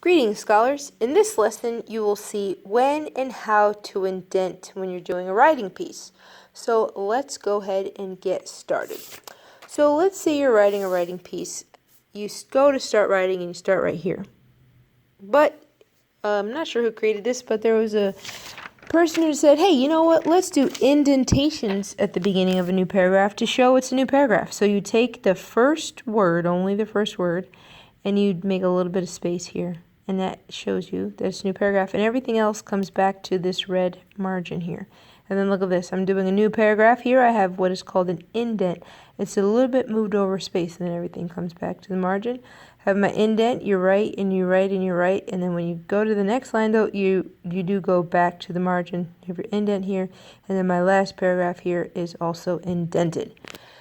Greetings, scholars. In this lesson, you will see when and how to indent when you're doing a writing piece. So let's go ahead and get started. So let's say you're writing a writing piece. You go to start writing and you start right here. But I'm not sure who created this, but there was a person who said, hey, you know what? Let's do indentations at the beginning of a new paragraph to show it's a new paragraph. So you take the first word, only the first word, and you'd make a little bit of space here. And that shows you that it's a new paragraph. And everything else comes back to this red margin here. And then look at this. I'm doing a new paragraph here. I have what is called an indent. It's a little bit moved over space, and then everything comes back to the margin. I have my indent. You write, and you write, and you write. And then when you go to the next line, though, you do go back to the margin. You have your indent here. And then my last paragraph here is also indented.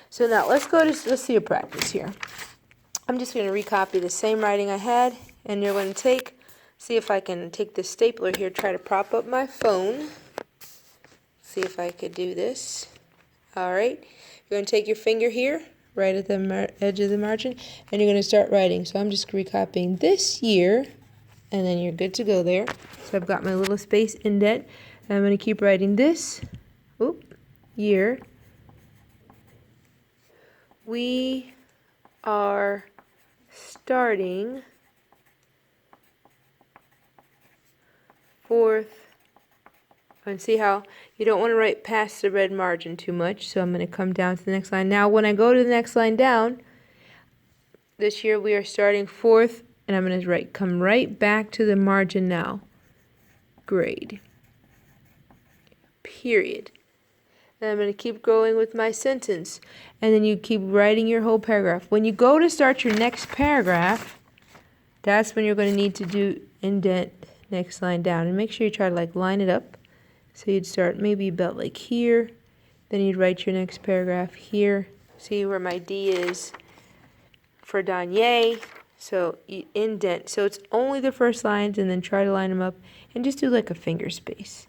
So now let's see a practice here. I'm just going to recopy the same writing I had, and you're going to see if I can take this stapler here, try to prop up my phone. See if I could do this. Alright, you're going to take your finger here, right at the edge of the margin, and you're going to start writing. So I'm just recopying this year, and then you're good to go there. So I've got my little space indent, and I'm going to keep writing this year. We are starting 4th, and see how you don't want to write past the red margin too much, so I'm going to come down to the next line. Now when I go to the next line down, this year we are starting 4th, and I'm going to come right back to the margin now. Grade. Period. Then I'm going to keep going with my sentence, and then you keep writing your whole paragraph. When you go to start your next paragraph, that's when you're going to need to do indent next line down, and make sure you try to line it up. So you'd start maybe about here, then you'd write your next paragraph here. See where my D is for Danye. So you indent. So it's only the first lines, and then try to line them up and just do like a finger space.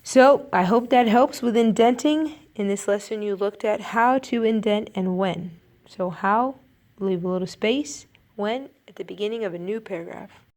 So I hope that helps with indenting. In this lesson you looked at how to indent and when. So how, leave a little space, when, at the beginning of a new paragraph.